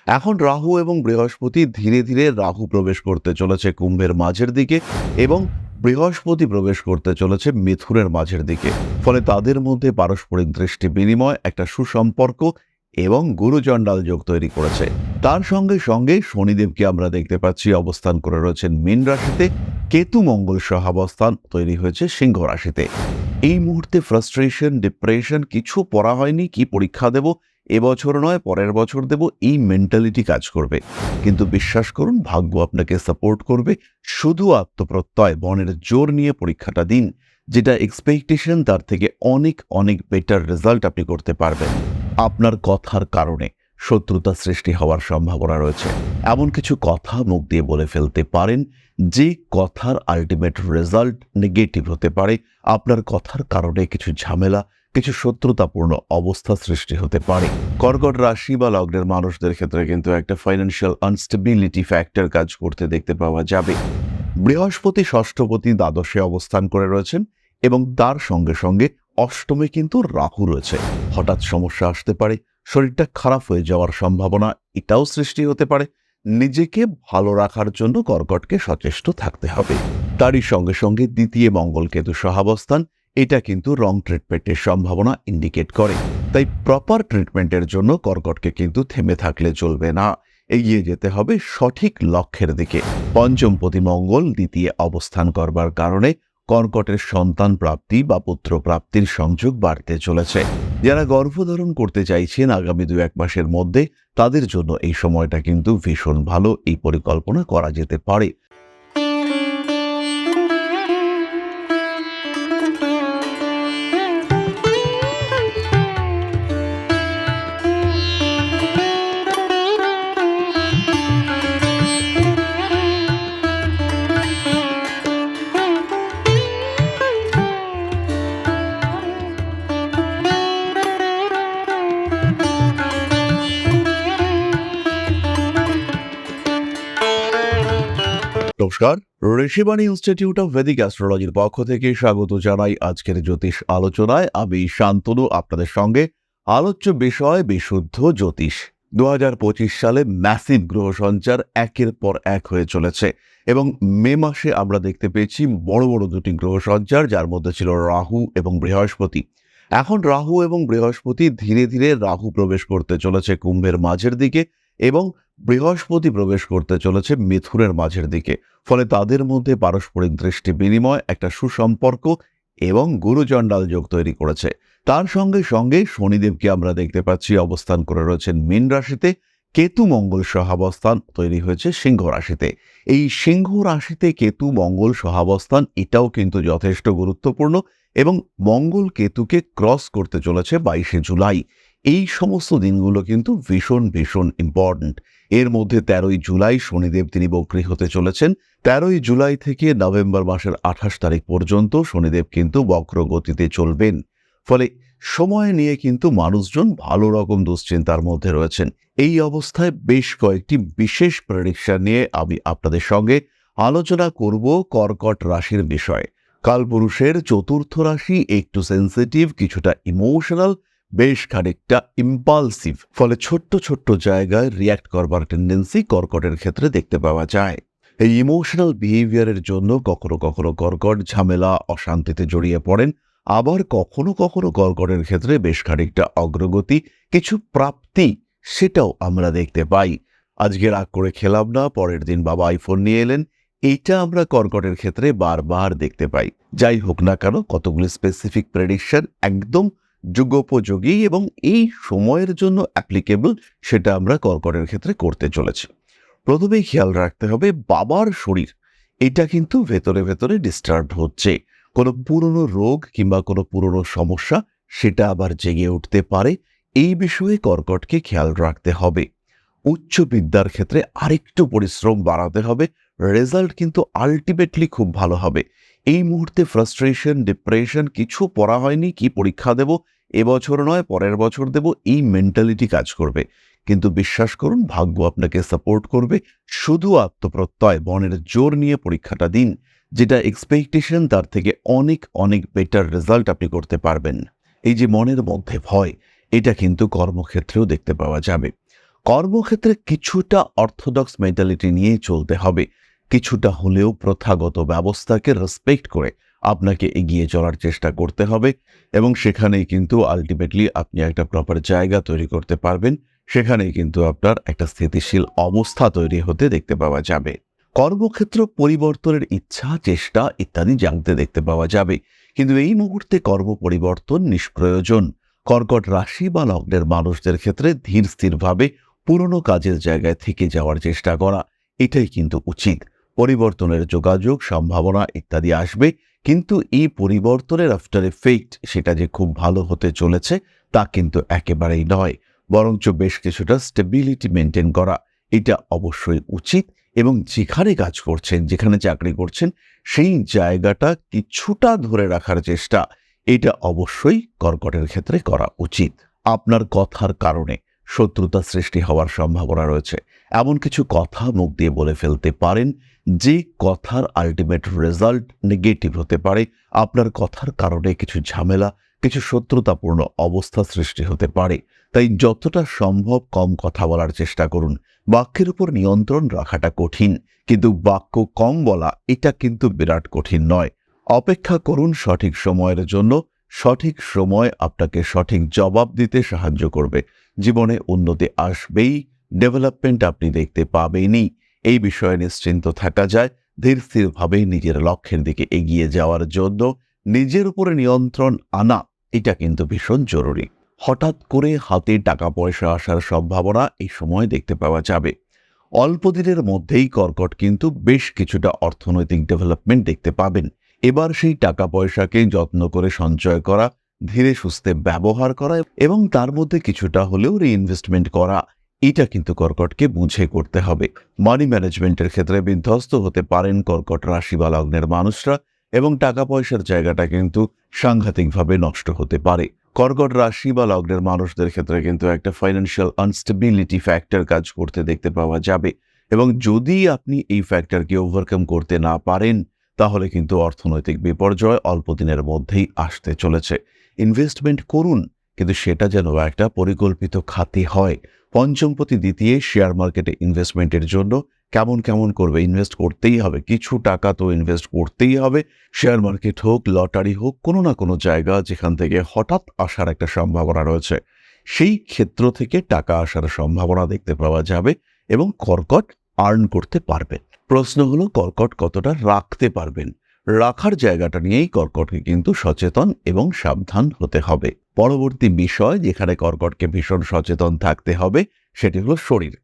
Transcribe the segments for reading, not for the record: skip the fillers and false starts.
এখন রাহু এবং বৃহস্পতি ধীরে ধীরে রাহু প্রবেশ করতে চলেছে কুম্ভের মাঝের দিকে এবং বৃহস্পতি প্রবেশ করতে চলেছে মিথুনের মাঝের দিকে। ফলে তাদের মধ্যে পারস্পরিক দৃষ্টি বিনিময়, একটা সুসম্পর্ক এবং গুরুচণ্ডাল যোগ তৈরি করেছে। তার সঙ্গে সঙ্গে শনিদেবকে আমরা দেখতে পাচ্ছি অবস্থান করে রয়েছেন মীন রাশিতে, কেতু মঙ্গল সহাবস্থান তৈরি হয়েছে সিংহ রাশিতে। এই মুহূর্তে ফ্রাস্ট্রেশন, ডিপ্রেশন, কিছু পড়া হয়নি, কি পরীক্ষা দেব, এবছর নয় পরের বছর দেব, এই মেন্টালিটি কাজ করবে। কিন্তু বিশ্বাস করুন, ভাগ্য আপনাকে সাপোর্ট করবে। শুধু আত্মপ্রত্যয়, মনের জোর নিয়ে পরীক্ষাটা দিন। যেটা এক্সপেকটেশন তার থেকে অনেক অনেক বেটার রেজাল্ট আপনি করতে পারবেন। আপনার কথার কারণে শত্রুতা সৃষ্টি হওয়ার সম্ভাবনা রয়েছে। এমন কিছু কথা মুখ দিয়ে বলে ফেলতে পারেন যে কথার আলটিমেট রেজাল্ট নেগেটিভ হতে পারে। আপনার কথার কারণে কিছু ঝামেলা, কিছু শত্রুতাপূর্ণ অবস্থা সৃষ্টি হতে পারে। কর্কট রাশি বা লগ্নের মানুষদের ক্ষেত্রে কিন্তু একটা ফাইন্যান্সিয়াল আনস্টেবিলিটি ফ্যাক্টর কাজ করতে দেখতে পাওয়া যাবে। বৃহস্পতি ষষ্ঠপতি দ্বাদশে অবস্থান করে রয়েছেন এবং তার সঙ্গে সঙ্গে অষ্টমে কিন্তু রাহু রয়েছে। হঠাৎ সমস্যা আসতে পারে, শরীরটা খারাপ হয়ে যাওয়ার সম্ভাবনা এটাও সৃষ্টি হতে পারে। নিজেকে ভালো রাখার জন্য কর্কটকে সচেষ্ট থাকতে হবে। তারই সঙ্গে সঙ্গে দ্বিতীয় মঙ্গল কেতু সহাবস্থান, এটা কিন্তু রং ট্রিটমেন্টের সম্ভাবনা ইন্ডিকেট করে। তাই প্রপার ট্রিটমেন্টের জন্য কর্কটকে কিন্তু থেমে থাকলে চলবে না, এগিয়ে যেতে হবে সঠিক লক্ষ্যের দিকে। পঞ্চমপতি মঙ্গল দ্বিতীয় অবস্থান করবার কারণে কর্কটের সন্তান প্রাপ্তি বা পুত্র প্রাপ্তির সংযোগ বাড়তে চলেছে। যারা গর্ভধারণ করতে চাইছেন আগামী 2-1 মাসের মধ্যে, তাদের জন্য এই সময়টা কিন্তু ভীষণ ভালো, এই পরিকল্পনা করা যেতে পারে। নমস্কার, ঋষিবাণী ইনস্টিটিউট অফ ভেদিক অ্যাস্ট্রোলজির পক্ষ থেকে স্বাগত জানাই আজকের জ্যোতিষ আলোচনায়। আমি শান্তনু আপনাদের সঙ্গে। আলোচ্য বিষয় বিশুদ্ধ জ্যোতিষ। 2025 সালে ম্যাসিভ গ্রহ সঞ্চার একের পর এক হয়ে চলেছে এবং মে মাসে আমরা দেখতে পেয়েছি বড় বড় দুটি গ্রহ সঞ্চার, যার মধ্যে ছিল রাহু এবং বৃহস্পতি। এখন রাহু এবং বৃহস্পতি ধীরে ধীরে রাহু প্রবেশ করতে চলেছে কুম্ভের মাঝের দিকে এবং বৃহস্পতি প্রবেশ করতে চলেছে মিথুনের মাঝের দিকে। ফলে তাদের মধ্যে পারস্পরিক দৃষ্টি বিনিময়, একটা সুসম্পর্ক এবং গুরুচণ্ডাল যোগ তৈরি করেছে। তার সঙ্গে সঙ্গে শনিদেবকে আমরা দেখতে পাচ্ছি অবস্থান করে রয়েছেন মীন রাশিতে, কেতু মঙ্গল সহাবস্থান তৈরি হয়েছে সিংহ রাশিতে। এই সিংহ রাশিতে কেতু মঙ্গল সহাবস্থান এটাও কিন্তু যথেষ্ট গুরুত্বপূর্ণ এবং মঙ্গল কেতুকে ক্রস করতে চলেছে 22শে জুলাই। এই সমস্ত দিনগুলো কিন্তু ভীষণ ভীষণ ইম্পর্ট্যান্ট। এর মধ্যে 13ই জুলাই শনিদেব তিনি বক্রী হতে চলেছেন। 13ই জুলাই থেকে নভেম্বর মাসের 28 তারিখ পর্যন্ত শনিদেব কিন্তু বক্র গতিতে চলবেন। ফলে সময় নিয়ে কিন্তু মানুষজন ভালো রকম দুশ্চিন্তার মধ্যে রয়েছেন। এই অবস্থায় বেশ কয়েকটি বিশেষ প্রেডিকশন নিয়ে আমি আপনাদের সঙ্গে আলোচনা করব কর্কট রাশির বিষয়ে। কালপুরুষের চতুর্থ রাশি একটু সেন্সিটিভ, কিছুটা ইমোশনাল, বেশ খানিকটা ইম্পালসিভ। ফলে ছোট্ট ছোট্ট জায়গায় রিয়্যাক্ট করবার টেন্ডেন্সি কর্কটের ক্ষেত্রে দেখতে পাওয়া যায়। এই ইমোশনাল বিহেভিয়ারের জন্য কখনো কখনো কর্কট ঝামেলা, অশান্তিতে জড়িয়ে পড়েন। আবার কখনো কখনো কর্কটের ক্ষেত্রে বেশ খানিকটা অগ্রগতি, কিছু প্রাপ্তি, সেটাও আমরা দেখতে পাই। আজকে রাগ করে খেলাম না, পরের দিন বাবা আইফোন নিয়ে এলেন, এইটা আমরা কর্কটের ক্ষেত্রে বারবার দেখতে পাই। যাই হোক না কেন, কতগুলি স্পেসিফিক প্রেডিকশন একদম যুগোপযোগী এবং এই সময়ের জন্য অ্যাপ্লিকেবল, সেটা আমরা কর্কটের ক্ষেত্রে করতে চলেছি। প্রথমেই খেয়াল রাখতে হবে বাবার শরীর, এটা কিন্তু ভেতরে ভেতরে ডিস্টার্ব হচ্ছে। কোনো পুরনো রোগ কিংবা কোনো পুরনো সমস্যা সেটা আবার জেগে উঠতে পারে। এই বিষয়ে কর্কটকে খেয়াল রাখতে হবে। উচ্চ বিদ্যার ক্ষেত্রে আরেকটু পরিশ্রম বাড়াতে হবে, রেজাল্ট কিন্তু আলটিমেটলি খুব ভালো হবে। এই মুহূর্তে ফ্রাস্ট্রেশন, ডিপ্রেশন, কিছু পড়া হয়নি, কি পরীক্ষা দেব, এবছর নয় পরের বছর দেব, এই মেন্টালিটি কাজ করবে। কিন্তু বিশ্বাস করুন, ভাগ্য আপনাকে সাপোর্ট করবে। শুধু আত্মপ্রত্যয়, মনের জোর নিয়ে পরীক্ষাটা দিন। যেটা এক্সপেকটেশন তার থেকে অনেক অনেক বেটার রেজাল্ট আপনি করতে পারবেন। এই যে মনের মধ্যে ভয়, এটা কিন্তু কর্মক্ষেত্রেও দেখতে পাওয়া যাবে। কর্মক্ষেত্রে কিছুটা অর্থোডক্স মেন্টালিটি নিয়ে চলতে হবে, কিছুটা হলেও প্রথাগত ব্যবস্থাকে রেসপেক্ট করে আপনাকে এগিয়ে চলার চেষ্টা করতে হবে এবং সেখানেই কিন্তু আলটিমেটলি আপনি একটা প্রপার জায়গা তৈরি করতে পারবেন, সেখানেই কিন্তু আপনার একটা স্থিতিশীল অবস্থা তৈরি হতে দেখতে পাওয়া যাবে। কর্মক্ষেত্র পরিবর্তনের ইচ্ছা, চেষ্টা ইত্যাদি জানতে দেখতে পাওয়া যাবে, কিন্তু এই মুহূর্তে কর্ম পরিবর্তন নিষ্প্রয়োজন। কর্কট রাশি বা লগ্নের মানুষদের ক্ষেত্রে ধীর স্থিরভাবে পুরনো কাজের জায়গায় থেকে যাওয়ার চেষ্টা করা, এটাই কিন্তু উচিত। পরিবর্তনের যোগাযোগ, সম্ভাবনা ইত্যাদি আসবে, কিন্তু এই পরিবর্তনের আফটার এফেক্ট সেটা যে খুব ভালো হতে চলেছে তা কিন্তু একেবারেই নয়, বরঞ্চ বেশ কিছুটা স্টেবিলিটি মেনটেন করা এটা অবশ্যই উচিত। এবং যেখানে কাজ করছেন, যেখানে চাকরি করছেন, সেই জায়গাটা কিছুটা ধরে রাখার চেষ্টা এটা অবশ্যই কর্কটের ক্ষেত্রে করা উচিত। আপনার কথার কারণে শত্রুতা সৃষ্টি হওয়ার সম্ভাবনা রয়েছে, এমন কিছু কথা মুখ দিয়ে বলে ফেলতে পারেন যে কথার আলটিমেট রেজাল্ট নেগেটিভ হতে পারে। আপনার কথার কারণে কিছু ঝামেলা, কিছু শত্রুতাপূর্ণ অবস্থা সৃষ্টি হতে পারে। তাই যতটা সম্ভব কম কথা বলার চেষ্টা করুন। বাক্যের উপর নিয়ন্ত্রণ রাখাটা কঠিন, কিন্তু বাক্য কম বলা এটা কিন্তু বিরাট কঠিন নয়। অপেক্ষা করুন সঠিক সময়ের জন্য, সঠিক সময় আপনাকে সঠিক জবাব দিতে সাহায্য করবে। জীবনে উন্নতি আসবেই, ডেভেলপমেন্ট আপনি দেখতে পাবেনই, এই বিষয়ে নিশ্চিন্ত থাকা যায়। ধীর স্থিরভাবে নিজের লক্ষ্যের দিকে এগিয়ে যাওয়ার জন্য নিজের উপরে নিয়ন্ত্রণ আনা এটা কিন্তু ভীষণ জরুরি। হঠাৎ করে হাতে টাকা পয়সা আসার সম্ভাবনা এই সময় দেখতে পাওয়া যাবে। অল্প দিনের মধ্যেই কর্কট কিন্তু বেশ কিছুটা অর্থনৈতিক ডেভেলপমেন্ট দেখতে পাবেন। এবার সেই টাকা পয়সাকে যত্ন করে সঞ্চয় করা, ধীরে সুস্থে ব্যবহার করা এবং তার মধ্যে কিছুটা হলেও রিইনভেস্টমেন্ট করা, এটা কিন্তু কর্কটকে বুঝে করতে হবে। মানি ম্যানেজমেন্টের ক্ষেত্রে বিধ্বস্ত হতে পারেন কর্কট রাশি বা লগ্নের মানুষরা এবং টাকা পয়সার জায়গাটা কিন্তু সাংঘাতিকভাবে নষ্ট হতে পারে। কর্কট রাশি বা লগ্নের মানুষদের ক্ষেত্রে কিন্তু একটা ফাইন্যান্সিয়াল আনস্টেবিলিটি ফ্যাক্টর কাজ করতে দেখতে পাওয়া যাবে এবং যদি আপনি এই ফ্যাক্টরকে ওভারকাম করতে না পারেন তাহলে কিন্তু অর্থনৈতিক বিপর্যয় অল্প দিনের মধ্যেই আসতে চলেছে। ইনভেস্টমেন্ট করুন, কিন্তু সেটা যেন একটা পরিকল্পিত খাতে হয়। পঞ্চমপতি দ্বিতীয় শেয়ার মার্কেটে ইনভেস্টমেন্টের জন্য কেমন কেমন করবে, ইনভেস্ট করতেই হবে, কিছু টাকা তো ইনভেস্ট করতেই হবে। শেয়ার মার্কেট হোক, লটারি হোক, কোনো না কোনো জায়গা যেখান থেকে হঠাৎ আসার একটা সম্ভাবনা রয়েছে, সেই ক্ষেত্র থেকে টাকা আসার সম্ভাবনা দেখতে পাওয়া যাবে এবং কর্কট আর্ন করতে পারবে। প্রশ্ন হলো কর্কট কতটা রাখতে পারবেন। রাখার জায়গাটা নিয়েই কর্কটকে কিন্তু সচেতন এবং সাবধান হতে হবে। পরবর্তী বিষয় যেখানে কর্কটকে ভীষণ সচেতন থাকতে হবে সেটি হলো শরীর।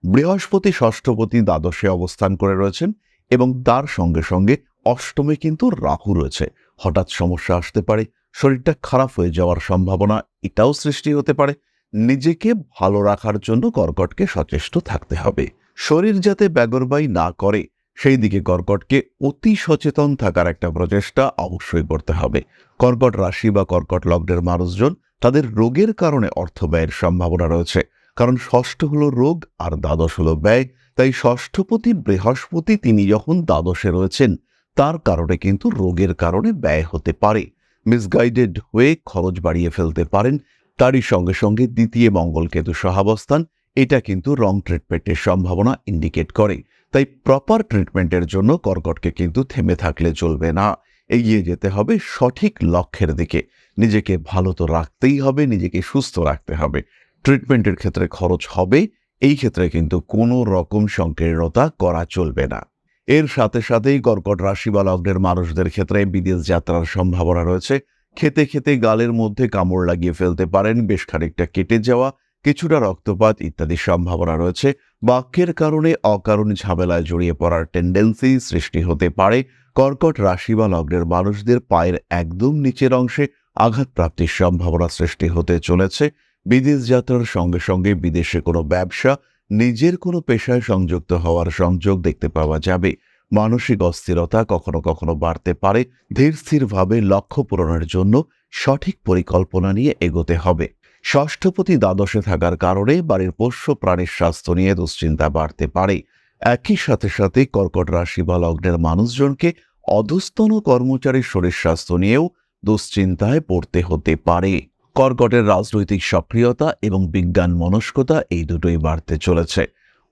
বৃহস্পতি ষষ্ঠপতি দ্বাদশে অবস্থান করে রয়েছেন এবং তার সঙ্গে সঙ্গে অষ্টমে কিন্তু রাহু রয়েছে। হঠাৎ সমস্যা আসতে পারে, শরীরটা খারাপ হয়ে যাওয়ার সম্ভাবনা এটাও সৃষ্টি হতে পারে। নিজেকে ভালো রাখার জন্য কর্কটকে সচেষ্ট থাকতে হবে। শরীর যাতে বেগরবাই না করে সেই দিকে কর্কটকে অতি সচেতন থাকার একটা প্রচেষ্টা অবশ্যই করতে হবে। কর্কট রাশি বা কর্কট লগ্নের মানুষজন তাদের রোগের কারণে অর্থ ব্যয়ের সম্ভাবনা রয়েছে, কারণ ষষ্ঠ হলো রোগ আর দ্বাদশ হলো ব্যয়। তাই ষষ্ঠপতি বৃহস্পতি তিনি যখন দ্বাদশে রয়েছেন তার কারণে কিন্তু রোগের কারণে ব্যয় হতে পারে, মিসগাইডেড হয়ে খরচ বাড়িয়ে ফেলতে পারেন। তারই সঙ্গে সঙ্গে দ্বিতীয় মঙ্গলকেতু সহাবস্থান, এটা কিন্তু রং ট্রিটমেন্টের সম্ভাবনা ইন্ডিকেট করে। তাই প্রপার ট্রিটমেন্টের জন্য কর্কটকে কিন্তু থেমে থাকলে চলবে না, এগিয়ে যেতে হবে সঠিক লক্ষ্যের দিকে। নিজেকে ভালো তো রাখতেই হবে, নিজেকে সুস্থ রাখতে হবে। ট্রিটমেন্টের ক্ষেত্রে খরচ হবে, এই ক্ষেত্রে কিন্তু কোনো রকম সংকীর্ণতা করা চলবে না। এর সাথে সাথেই কর্কট রাশি বা লগ্নের মানুষদের ক্ষেত্রে বিদেশ যাত্রার সম্ভাবনা রয়েছে। খেতে খেতে গালের মধ্যে কামড় লাগিয়ে ফেলতে পারেন, বেশ খানিকটা কেটে যাওয়া, কিছুটা রক্তপাত ইত্যাদি সম্ভাবনা রয়েছে। বাক্যের কারণে অকারণ ঝামেলায় জড়িয়ে পড়ার টেন্ডেন্সি সৃষ্টি হতে পারে। কর্কট রাশি বা লগ্নের মানুষদের পায়ের একদম নিচের অংশে আঘাতপ্রাপ্তির সম্ভাবনা সৃষ্টি হতে চলেছে। বিদেশ যাত্রার সঙ্গে সঙ্গে বিদেশে কোনো ব্যবসা, নিজের কোনো পেশায় সংযুক্ত হওয়ার সংযোগ দেখতে পাওয়া যাবে। মানসিক অস্থিরতা কখনো কখনো বাড়তে পারে। ধীর স্থিরভাবে লক্ষ্য পূরণের জন্য সঠিক পরিকল্পনা নিয়ে এগোতে হবে। ষষ্ঠপতি দ্বাদশে থাকার কারণে বাড়ির পোষ্য প্রাণীর স্বাস্থ্য নিয়ে দুশ্চিন্তা বাড়তে পারে। একই সাথে সাথে কর্কট রাশি বা লগ্নের মানুষজনকে অধস্তন কর্মচারীর শরীর স্বাস্থ্য নিয়েও দুশ্চিন্তায় পড়তে হতে পারে। কর্কটের রাজনৈতিক সক্রিয়তা এবং বিজ্ঞান মনস্কতা এই দুটোই বাড়তে চলেছে।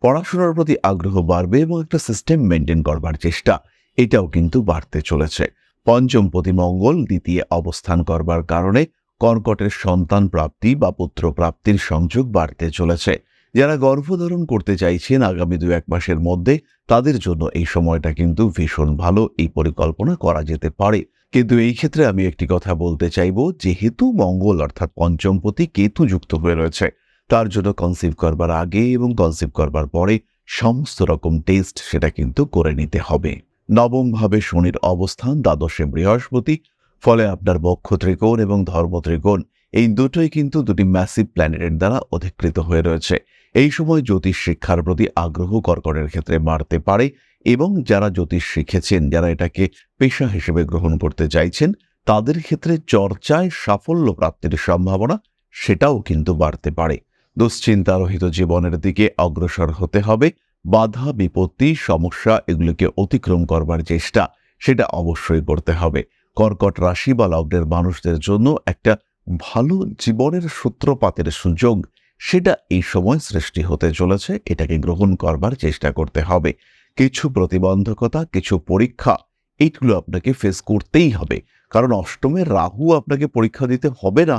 পড়াশোনার প্রতি আগ্রহ বাড়বে এবং একটা সিস্টেম মেনটেন করবার চেষ্টা এটাও কিন্তু বাড়তে চলেছে। পঞ্চমপতি মঙ্গল দ্বিতীয় অবস্থান করবার কারণে কর্কটের সন্তান প্রাপ্তি বা পুত্র প্রাপ্তির সংযোগ বাড়তে চলেছে। যারা গর্ভধারণ করতে চাইছেন আগামী 2-1 মাসের মধ্যে, তাদের জন্য এই সময়টা কিন্তু ভীষণ ভালো, এই পরিকল্পনা করা যেতে পারে। কিন্তু এই ক্ষেত্রে আমি একটি কথা বলতে চাইব, যেহেতু মঙ্গল অর্থাৎ পঞ্চমপতি কেতু যুক্ত হয়ে রয়েছে, তার জন্য কনসিভ করবার আগে এবং কনসিভ করবার পরে সমস্ত রকম টেস্ট সেটা কিন্তু করে নিতে হবে। নবম ভাবে শনির অবস্থান, দ্বাদশে বৃহস্পতি, ফলে আপনার বক্ষ ত্রিকোণ এবং ধর্ম ত্রিকোণ এই দুটোই কিন্তু দুটি ম্যাসিভ প্ল্যানেটের দ্বারা অধিকৃত হয়ে রয়েছে। এই সময় জ্যোতিষ শিক্ষার প্রতি আগ্রহ কর্কটের ক্ষেত্রে বাড়তে পারে এবং যারা জ্যোতিষ শিখেছেন, যারা এটাকে পেশা হিসেবে গ্রহণ করতে চাইছেন, তাদের ক্ষেত্রে চর্চায় সাফল্য প্রাপ্তির সম্ভাবনা সেটাও কিন্তু বাড়তে পারে। দুশ্চিন্তারহিত জীবনের দিকে অগ্রসর হতে হবে। বাধা বিপত্তি সমস্যা এগুলোকে অতিক্রম করবার চেষ্টা সেটা অবশ্যই করতে হবে। কর্কট রাশি বা লগ্নের মানুষদের জন্য একটা ভালো জীবনের সূত্রপাতের সুযোগ সেটা এই সময় সৃষ্টি হতে চলেছে, এটাকে গ্রহণ করবার চেষ্টা করতে হবে। কিছু প্রতিবন্ধকতা, কিছু পরীক্ষা এইগুলো আপনাকে ফেস করতেই হবে, কারণ অষ্টমের রাহু আপনাকে পরীক্ষা দিতে হবে না,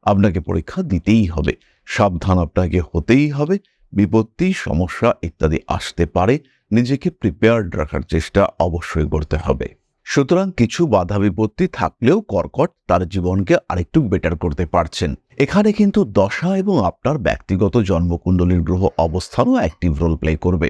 আপনাকে পরীক্ষা দিতেই হবে। সাবধান আপনাকে হতেই হবে। বিপত্তি সমস্যা ইত্যাদি আসতে পারে, নিজেকে প্রিপেয়ার্ড রাখার চেষ্টা অবশ্যই করতে হবে। সুতরাং কিছু বাধা বিপত্তি থাকলেও কর্কট তার জীবনকে আরেকটু বেটার করতে পারছেন। এখানে কিন্তু দশা এবং আপনার ব্যক্তিগত জন্মকুণ্ডলীর গ্রহ অবস্থানও অ্যাক্টিভ রোল প্লে করবে।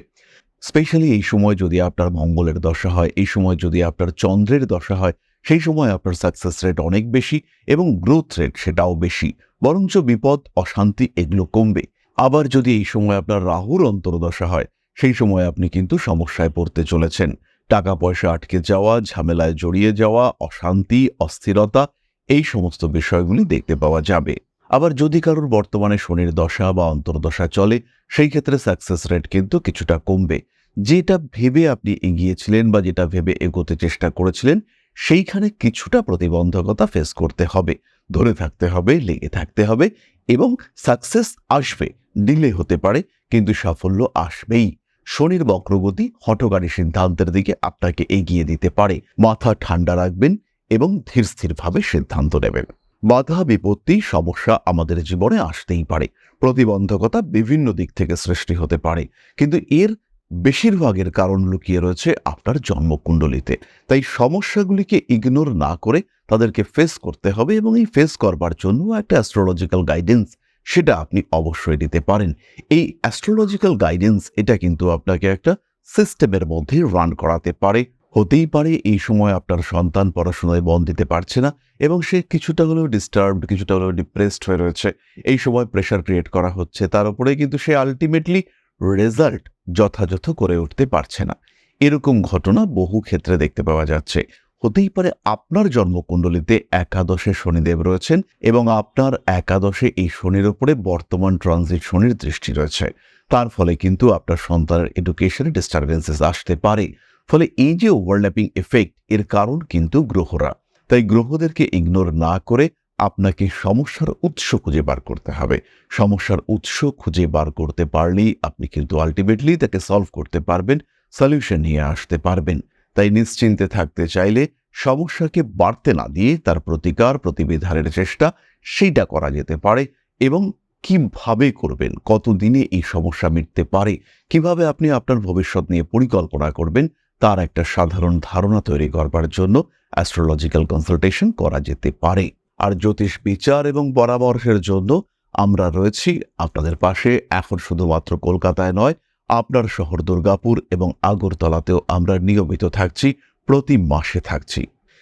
স্পেশালি এই সময় যদি আপনার মঙ্গলের দশা হয়, এই সময় যদি আপনার চন্দ্রের দশা হয়, সেই সময় আপনার সাকসেস রেট অনেক বেশি এবং গ্রোথ রেট সেটাও বেশি, বরঞ্চ বিপদ অশান্তি এগুলো কমবে। আবার যদি এই সময় আপনার রাহুর অন্তর্দশা হয়, সেই সময় আপনি কিন্তু সমস্যায় পড়তে চলেছেন। টাকা পয়সা আটকে যাওয়া, ঝামেলায় জড়িয়ে যাওয়া, অশান্তি অস্থিরতা এই সমস্ত বিষয়গুলি দেখতে পাওয়া যাবে। আবার যদি কারোর বর্তমানে শনির দশা বা অন্তর্দশা চলে, সেই ক্ষেত্রে সাকসেস রেট কিন্তু কিছুটা কমবে। যেটা ভেবে আপনি এগিয়েছিলেন বা যেটা ভেবে এগোতে চেষ্টা করেছিলেন, সেইখানে কিছুটা প্রতিবন্ধকতা ফেস করতে হবে। ধরে থাকতে হবে, লেগে থাকতে হবে এবং সাকসেস আসবে। ডিলে হতে পারে কিন্তু সাফল্য আসবেই। শনির বক্রগতি হঠকারী সিদ্ধান্তের দিকে আপনাকে এগিয়ে দিতে পারে। মাথা ঠান্ডা রাখবেন এবং ধীর স্থিরভাবে সিদ্ধান্ত নেবেন। বাধা বিপত্তি সমস্যা আমাদের জীবনে আসতেই পারে, প্রতিবন্ধকতা বিভিন্ন দিক থেকে সৃষ্টি হতে পারে, কিন্তু এর বেশিরভাগের কারণ লুকিয়ে রয়েছে আপনার জন্মকুণ্ডলিতে। তাই সমস্যাগুলিকে ইগনোর না করে তাদেরকে ফেস করতে হবে এবং এই ফেস করবার জন্য একটা অ্যাস্ট্রোলজিক্যাল গাইডেন্স সেটা আপনি অবশ্যই দিতে পারেন। এই অ্যাস্ট্রোলজিক্যাল গাইডেন্স এটা কিন্তু আপনাকে একটা সিস্টেমের মধ্যে রান করাতে পারে। হতেই পারে এই সময় আপনার সন্তান পড়াশোনায় মন দিতে পারছে না এবং সে কিছুটা হলেও ডিস্টার্বড, কিছুটা হলেও ডিপ্রেসড হয়ে রয়েছে। এই সময় প্রেশার ক্রিয়েট করা হচ্ছে তার উপরে, কিন্তু সে আলটিমেটলি রেজাল্ট যথাযথ করে উঠতে পারছে না। এরকম ঘটনা বহু ক্ষেত্রে দেখতে পাওয়া যাচ্ছে। হতেই পারে আপনার জন্মকুণ্ডলিতে একাদশে শনিদেব রয়েছেন এবং আপনার একাদশে এই শনির উপরে বর্তমান ট্রানজিট শনির দৃষ্টি রয়েছে। তার ফলে কিন্তু আপনার সন্তানের এডুকেশনে ডিস্টারবেন্সেস আসতে পারে। ফলে এই যে ওভারল্যাপিং এফেক্ট, এর কারণ কিন্তু গ্রহরা। তাই গ্রহদেরকে ইগনোর না করে আপনাকে সমস্যার উৎস খুঁজে বার করতে হবে। সমস্যার উৎস খুঁজে বার করতে পারলেই আপনি কিন্তু আলটিমেটলি তাকে সলভ করতে পারবেন, সলিউশন নিয়ে আসতে পারবেন। তাই নিশ্চিন্তে থাকতে চাইলে সমস্যাকে বাড়তে না দিয়ে তার প্রতিকার প্রতিবিধানের চেষ্টা সেইটা করা যেতে পারে। এবং কিভাবে করবেন, কতদিনে এই সমস্যা মিটতে পারে, কিভাবে আপনি আপনার ভবিষ্যৎ নিয়ে পরিকল্পনা করবেন, তার একটা সাধারণ ধারণা তৈরি করবার জন্য অ্যাস্ট্রোলজিক্যাল কনসালটেশন করা যেতে পারে। আর জ্যোতিষ বিচার এবং পরামর্শের জন্য আমরা রয়েছি আপনাদের পাশে। এখন শুধুমাত্র কলকাতায় নয়, আপনার শহর দুর্গাপুর এবং আগরতলাতেও আমরা নিয়মিত থাকছি, প্রতি মাসে থাকছি।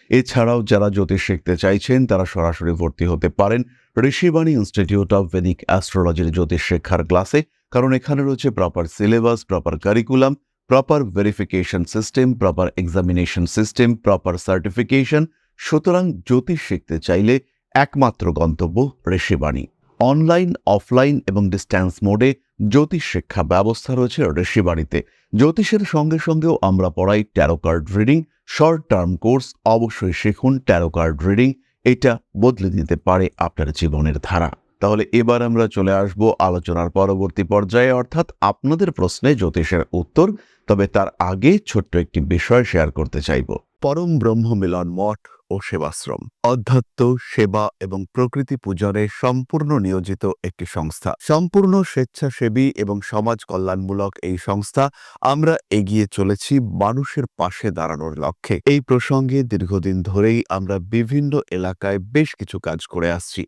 এছাড়াও যারা জ্যোতিষ শিখতে চাইছেন তারা সরাসরি ভর্তি হতে পারেন ঋষিবাণী ইনস্টিটিউট অফ ভেদিক অ্যাস্ট্রোলজির জ্যোতিষ শিক্ষার ক্লাসে, কারণ এখানে রয়েছে proper syllabus, proper curriculum, proper verification system, proper examination system, proper certification. সুতরাং জ্যোতিষ শিখতে চাইলে একমাত্র গন্তব্য ঋষিবাণী। অনলাইন, অফলাইন এবং ডিস্ট্যান্স মোডে জ্যোতিষ শিক্ষা ব্যবস্থা রয়েছে ঋষিবাণীতে। জ্যোতিষের সঙ্গে সঙ্গেও আমরা পড়াই taro card reading, short term course. অবশ্যই শিখুন ট্যারো কার্ড রিডিং এটা বদলে দিতে পারে আপনার জীবনের ধারা। তাহলে এবার আমরা চলে আসব আলোচনার পরবর্তী পর্যায়ে, অর্থাৎ আপনাদের প্রশ্নে জ্যোতিষের উত্তর। তবে তার আগে ছোট্ট একটি বিষয় শেয়ার করতে চাইব। পরম ব্রহ্ম মিলন মঠ ও সেবাশ্রম অধ্যাত্ম, সেবা এবং প্রকৃতি পূজনে সম্পূর্ণ নিয়োজিত একটি সংস্থা। সম্পূর্ণ স্বেচ্ছাসেবী এবং সমাজ কল্যাণমূলক এই সংস্থা আমরা এগিয়ে চলেছি মানুষের পাশে দাঁড়ানোর লক্ষ্যে। এই প্রসঙ্গে দীর্ঘদিন ধরেই আমরা বিভিন্ন এলাকায় বেশ কিছু কাজ করে আসছি।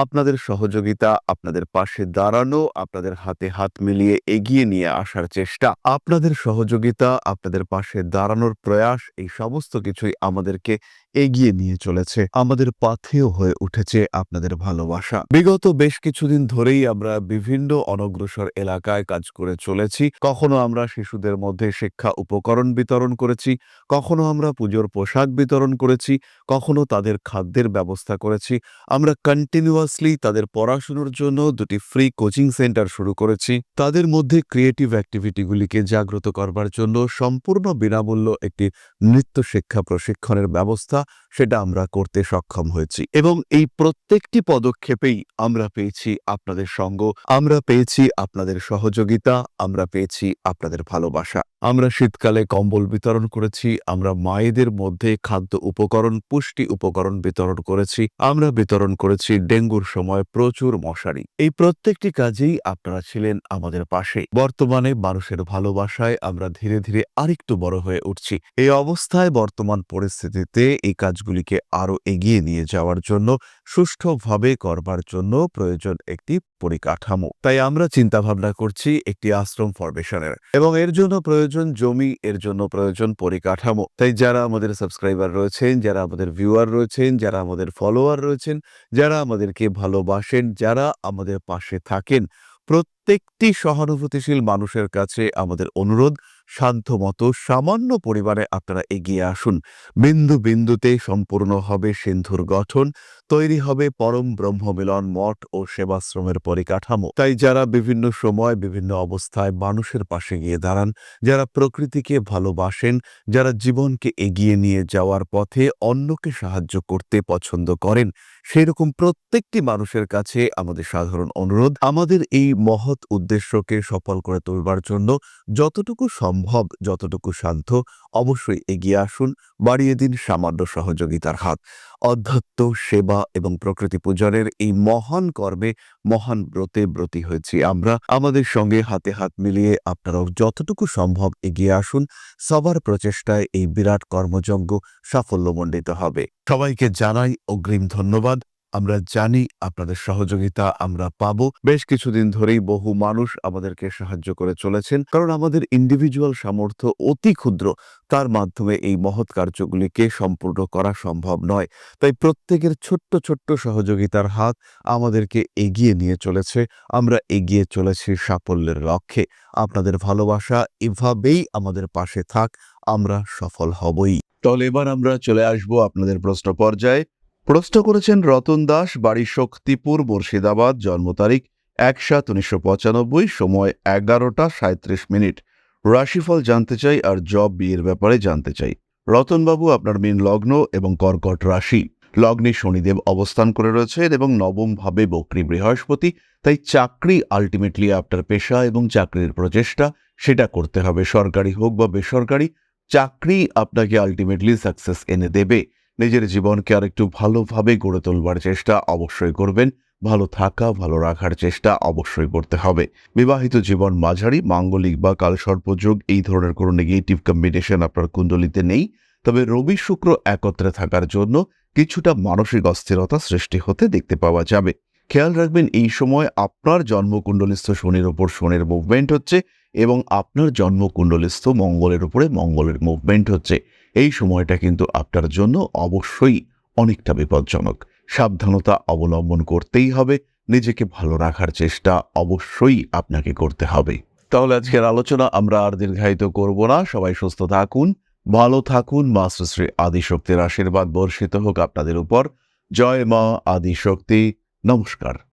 আপনাদের সহযোগিতা, আপনাদের পাশে দাঁড়ানো, আপনাদের হাতে হাত মিলিয়ে এগিয়ে নিয়ে আসার চেষ্টা, আপনাদের সহযোগিতা, আপনাদের পাশে দাঁড়ানোর প্রয়াস, এই সমস্ত কিছুই আমাদেরকে এগিয়ে নিয়ে চলেছে। আমাদের পাথেয় হয়ে উঠেছে আপনাদের ভালোবাসা। বিগত বেশ কিছুদিন ধরেই আমরা বিভিন্ন অনগ্রসর এলাকায় কাজ করে চলেছি। কখনো আমরা শিশুদের মধ্যে শিক্ষা উপকরণ বিতরণ করেছি, কখনো আমরা পুজোর পোশাক বিতরণ করেছি, কখনো তাদের খাদ্যের ব্যবস্থা করেছি। আমরা কন্টিনিউয়াসলি তাদের পড়াশোনার জন্য 2টি ফ্রি কোচিং সেন্টার শুরু করেছি। তাদের মধ্যে ক্রিয়েটিভ অ্যাক্টিভিটিগুলিকে জাগ্রত করবার জন্য সম্পূর্ণ বিনামূল্য একটি নৃত্য শিক্ষা প্রশিক্ষণের ব্যবস্থা, সেটা আমরা করতে সক্ষম হয়েছি। এবং এই প্রত্যেকটি পদক্ষেপেই আমরা পেয়েছি আপনাদের সঙ্গ, আমরা পেয়েছি আপনাদের সহযোগিতা, আমরা পেয়েছি আপনাদের ভালোবাসা। আমরা শীতকালে কম্বল বিতরণ করেছি, আমরা মায়েদের মধ্যে খাদ্য উপকরণ, পুষ্টি উপকরণ বিতরণ করেছি, আমরা বিতরণ করেছি ডেঙ্গুর সময় প্রচুর মশারি। এই প্রত্যেকটি কাজেই আপনারা ছিলেন আমাদের পাশে। বর্তমানে মানুষের ভালোবাসায় আমরা ধীরে ধীরে আরেকটু বড় হয়ে উঠছি। এই অবস্থায় বর্তমান পরিস্থিতিতে এই কাজগুলিকে আরো এগিয়ে নিয়ে যাওয়ার জন্য, সুষ্ঠুভাবে করবার জন্য প্রয়োজন একটি পরিকাঠামো। তাই আমরা চিন্তা ভাবনা করছি একটি আশ্রম ফরমেশনের, এবং এর জন্য প্রয়োজন জমি, এর জন্য প্রয়োজন পরিকাঠামো। তাই যারা আমাদের সাবস্ক্রাইবার রয়েছেন, যারা আমাদের ভিউয়ার রয়েছেন, যারা আমাদের ফলোয়ার রয়েছেন, যারা আমাদেরকে ভালোবাসেন, যারা আমাদের পাশে থাকেন, প্রত্যেকটি সহানুভূতিশীল মানুষের কাছে আমাদের অনুরোধ, সাধ্যমতো সামান্য পরিমাণে আপনারা এগিয়ে আসুন। বিন্দু বিন্দুতে সম্পূর্ণ হবে সিন্ধুর গঠন, তৈরি হবে পরম ব্রহ্মমিলন মঠ ও সেবাশ্রমের পরিকাঠামো। তাই যারা বিভিন্ন সময় বিভিন্ন অবস্থায় মানুষের পাশে গিয়ে দাঁড়ান, যারা প্রকৃতিকে ভালোবাসেন, যারা জীবনকে এগিয়ে নিয়ে যাওয়ার পথে অন্যকে সাহায্য করতে পছন্দ করেন, সেরকম প্রত্যেকটি মানুষের কাছে আমাদের সাধারণ অনুরোধ, আমাদের এই মহৎ উদ্দেশ্যকে সফল করে তুলবার জন্য যতটুকু সম্ভব, যতটুকু সাধ্য, অবশ্যই এগিয়ে আসুন, বাড়িয়ে দিন সামান্য সহযোগিতার হাত। অধ্যাত্ম, সেবা এবং প্রকৃতি পূজনের এই মহান কর্মে, মহান ব্রতে ব্রতী হয়েছি আমরা। আমাদের সঙ্গে হাতে হাত মিলিয়ে আপনারাও যতটুকু সম্ভব এগিয়ে আসুন। সবার প্রচেষ্টায় এই বিরাট কর্মযজ্ঞ সাফল্যমণ্ডিত হবে। সবাইকে জানাই অগ্রিম ধন্যবাদ। আমরা জানি আপনাদের সহযোগিতা আমরা পাবো। বেশ কিছুদিন ধরেই বহু মানুষ আমাদেরকে সাহায্য করে চলেছেন, কারণ আমাদের ইন্ডিভিজুয়াল সামর্থ্য অতি ক্ষুদ্র, তার মাধ্যমে এই মহৎ কার্যগুলিকে সম্পূর্ণ করা সম্ভব নয়। তাই প্রত্যেকের ছোট্ট ছোট্ট সহযোগিতার হাত আমাদেরকে এগিয়ে নিয়ে চলেছে। আমরা এগিয়ে চলেছি সাফল্যের লক্ষ্যে। আপনাদের ভালোবাসা এভাবেই আমাদের পাশে থাক, আমরা সফল হবই। তাহলে এবার আমরা চলে আসব আপনাদের প্রশ্ন পর্যায়ে। প্রশ্ন করেছেন রতন দাস, বাড়ি শক্তিপুর, মুর্শিদাবাদ, জন্ম তারিখ 1/7/1995, সময় 11টা 37 মিনিট। রাশিফল জানতে চাই আর জব বিয়ের ব্যাপারে জানতে চাই। রতনবাবু, আপনার মীন লগ্ন এবং কর্কট রাশি। লগ্নে শনিদেব অবস্থান করে রয়েছেন এবং নবম ভাবে বক্রী বৃহস্পতি। তাই চাকরি আলটিমেটলি আপনার পেশা এবং চাকরির প্রচেষ্টা, সেটা করতে হবে, সরকারি হোক বা বেসরকারি। চাকরি আপনাকে আলটিমেটলি সাকসেস এনে দেবে। নিজের জীবনকে আরেকটু ভালোভাবে গড়ে তোলবার চেষ্টা অবশ্যই করবেন। ভালো থাকা, ভালো রাখার চেষ্টা অবশ্যই করতে হবে। বিবাহিত জীবন মাঝারি, মাঙ্গলিক বা কালসর্পযোগ এই ধরনের কোনো নেগেটিভ কম্বিনেশন আপনার কুণ্ডলিতে নেই। তবে রবি শুক্র একত্রে থাকার জন্য কিছুটা মানসিক অস্থিরতা সৃষ্টি হতে দেখতে পাওয়া যাবে। খেয়াল রাখবেন, এই সময় আপনার জন্মকুণ্ডলিস্থ শনির ওপর শনির মুভমেন্ট হচ্ছে এবং আপনার জন্মকুণ্ডলিস্থ মঙ্গলের উপরে মঙ্গলের মুভমেন্ট হচ্ছে। এই সময়টা কিন্তু আপনার জন্য অবশ্যই অনেকটা বিপজ্জনক। সাবধানতা অবলম্বন করতেই হবে। নিজেকে ভালো রাখার চেষ্টা অবশ্যই আপনাকে করতে হবে। তাহলে আজকের আলোচনা আমরা আর দীর্ঘায়িত করব না। সবাই সুস্থ থাকুন, ভালো থাকুন। মা শ্রী আদিশক্তির আশীর্বাদ বর্ষিত হোক আপনাদের উপর। জয় মা আদিশক্তি। নমস্কার।